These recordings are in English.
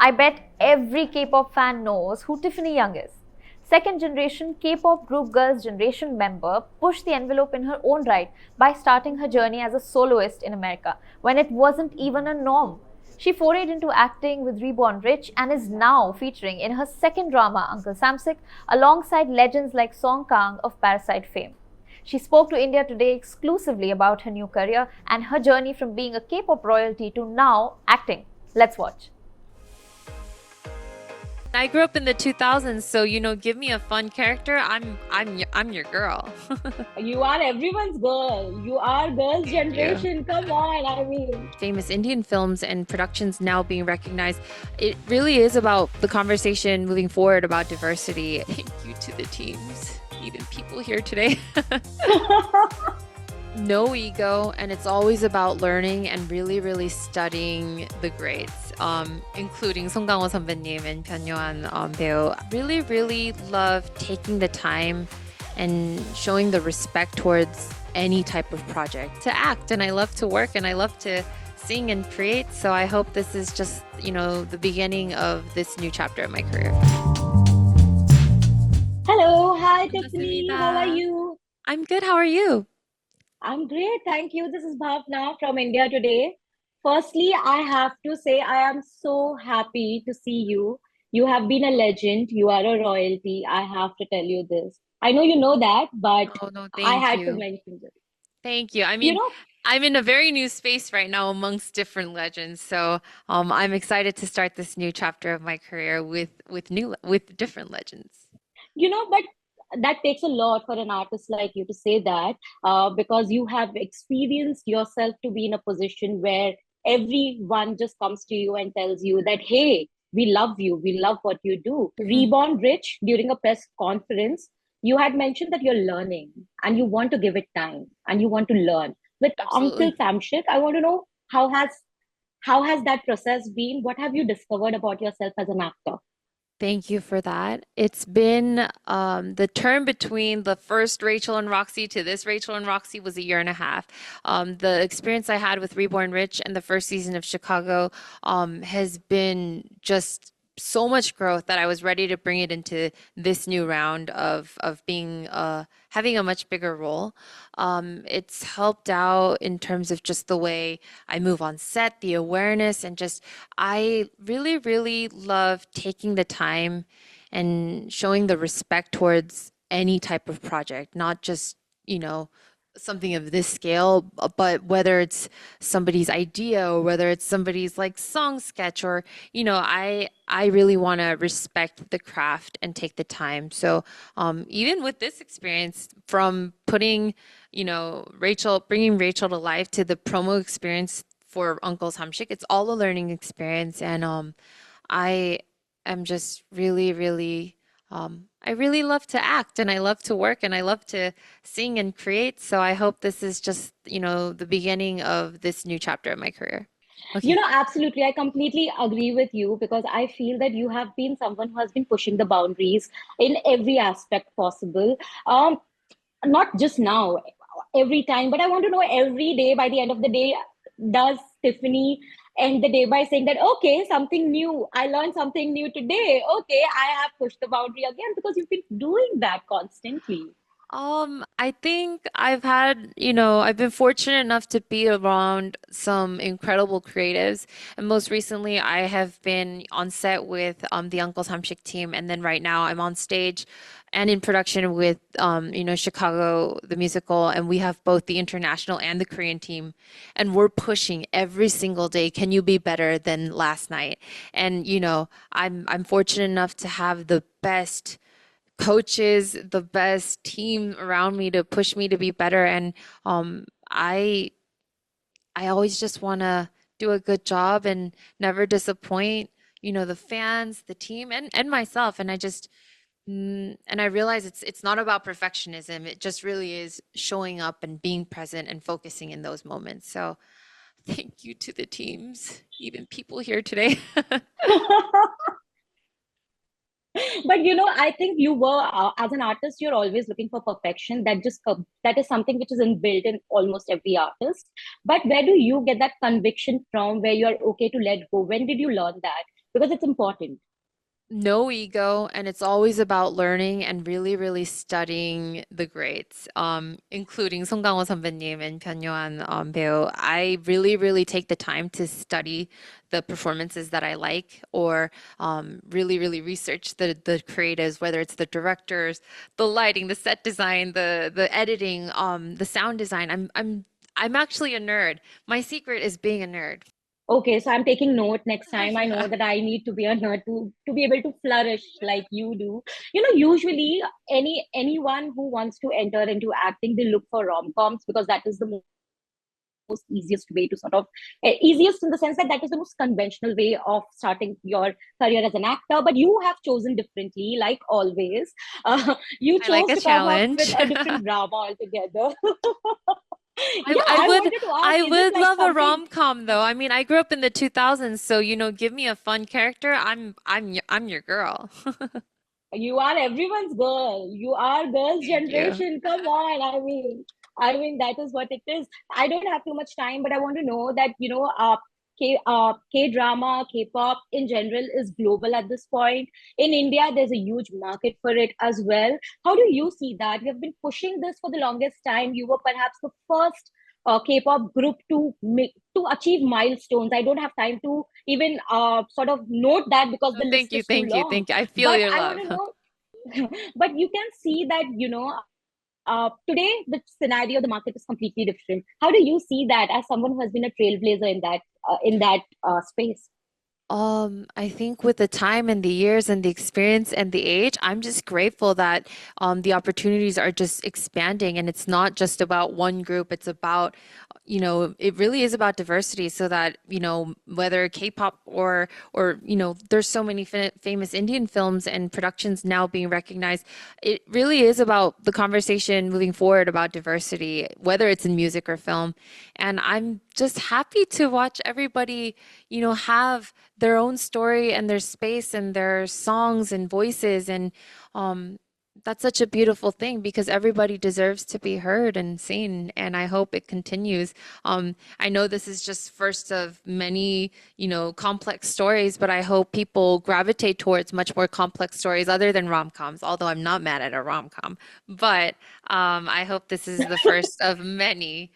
I bet every K-pop fan knows who Tiffany Young is. Second generation K-pop group Girls' Generation member pushed the envelope in her own right by starting her journey as a soloist in America when it wasn't even a norm. She forayed into acting with Reborn Rich and is now featuring in her second drama, Uncle Samsik, alongside legends like Song Kang of Parasite fame. She spoke to India Today exclusively about her new career and her journey from being a K-pop royalty to now acting. Let's watch. I grew up in the 2000s, so give me a fun character. I'm your girl. You are everyone's girl. You are girls' generation. Come on, I mean. Famous Indian films and productions now being recognized. It really is about the conversation moving forward about diversity. Thank you to the teams, even people here today. No ego, and it's always about learning and really studying the greats, including Kang-ho 선배님 and 변요한 배우. Really love taking the time and showing the respect towards any type of project. To act, and I love to work, and I love to sing and create, so I hope this is just, the beginning of this new chapter of my career. Hello, hi Tiffany, how are you? I'm good, how are you? I'm great, thank you. This is Bhavna from India Today. Firstly, I have to say I am so happy to see you. You have been a legend. You are a royalty. I have to tell you this. I know you know that, but Oh, no, I thank had to you. mention it. Thank you. I You mean, know, I'm in a very new space right now amongst different legends. So I'm excited to start this new chapter of my career with different legends. but that takes a lot for an artist like you to say that, because you have experienced yourself to be in a position where everyone just comes to you and tells you that, hey, we love you, we love what you do. Mhm. Reborn Rich, during a press conference, you had mentioned that you're learning and you want to give it time and you want to learn. With Uncle Absolutely. Samshik, I want to know how has that process been? What have you discovered about yourself as an actor? Thank you for that. It's been the term between the first Rachel and Roxy to this Rachel and Roxy was a year and a half. The experience I had with Reborn Rich and the first season of Chicago has been just so much growth that I was ready to bring it into this new round of being having a much bigger role. It's helped out in terms of just the way I move on set, the awareness, and just I really love taking the time and showing the respect towards any type of project, not just, you know, something of this scale, but whether it's somebody's idea or whether it's somebody's like song sketch or, I really want to respect the craft and take the time. So, even with this experience from putting, bringing Rachel to life to the promo experience for Uncle Samshik, it's all a learning experience. And I am just I really love to act and I love to work and I love to sing and create. So I hope this is just, the beginning of this new chapter of my career. Okay. Absolutely. I completely agree with you because I feel that you have been someone who has been pushing the boundaries in every aspect possible. Not just now, every time, but I want to know every day, by the end of the day, does Tiffany end the day by saying that, okay, something new, I learned something new today. Okay, I have pushed the boundary again because you've been doing that constantly. I think I've been fortunate enough to be around some incredible creatives. And most recently, I have been on set with the Uncle Samshik team. And then right now, I'm on stage and in production with, Chicago, the musical. And we have both the international and the Korean team. And we're pushing every single day. Can you be better than last night? And, I'm fortunate enough to have the best coaches, the best team around me to push me to be better. And I always just want to do a good job and never disappoint, the fans, the team, and myself. And and I realize it's not about perfectionism. It just really is showing up and being present and focusing in those moments. So thank you to the teams, even people here today. But I think you were, as an artist, you're always looking for perfection. That is something which is inbuilt in almost every artist. But where do you get that conviction from, where you're okay to let go? When did you learn that? because it's important. No ego, and it's always about learning and really, really studying the greats, including Song Kang-ho 선배님 and 변요한 배우. I really, really take the time to study the performances that I like, or really, really research the creatives, whether it's the directors, the lighting, the set design, the editing, the sound design. I'm actually a nerd. My secret is being a nerd. Okay, so I'm taking note next time. I know that I need to be a nerd to be able to flourish like you do. You know, usually anyone who wants to enter into acting, they look for rom-coms because that is the most easiest way to sort of easiest in the sense that that is the most conventional way of starting your career as an actor. But you have chosen differently, like always. You I like chose a to come up with challenge. a different drama altogether. I, Yeah, I I would wanted to ask, I is it would like love a something? rom-com though. I mean, I grew up in the 2000s, so give me a fun character. I'm your girl. You are everyone's girl. You are girls' Thank you. generation. Come on. I mean that is what it is. I don't have too much time, but I want to know that K drama, K-pop in general is global at this point. In India, there's a huge market for it as well. How do you see that? You have been pushing this for the longest time. You were perhaps the first K-pop group to achieve milestones. I don't have time to even sort of note that because Oh, the list is too thank you, long. thank you. I feel But your I want love. to know, but you can see that, today the scenario, the market is completely different. How do you see that as someone who has been a trailblazer in that space? I think with the time and the years and the experience and the age, I'm just grateful that the opportunities are just expanding, and it's not just about one group. It's about, it really is about diversity, so that, whether K-pop or there's so many famous Indian films and productions now being recognized. It really is about the conversation moving forward about diversity, whether it's in music or film. And I'm just happy to watch everybody, have their own story and their space and their songs and voices. And um, that's such a beautiful thing because everybody deserves to be heard and seen. And I hope it continues. I know this is just first of many, complex stories, but I hope people gravitate towards much more complex stories other than rom-coms, although I'm not mad at a rom-com. But I hope this is the first of many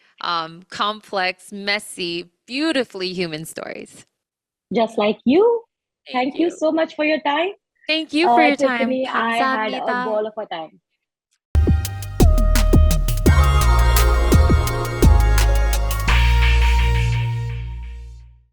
complex, messy, beautifully human stories. Just like you. Thank Thank you you. so much for your time. Thank you for your time. Tiffany, I had a 감사합니다. ball of a time.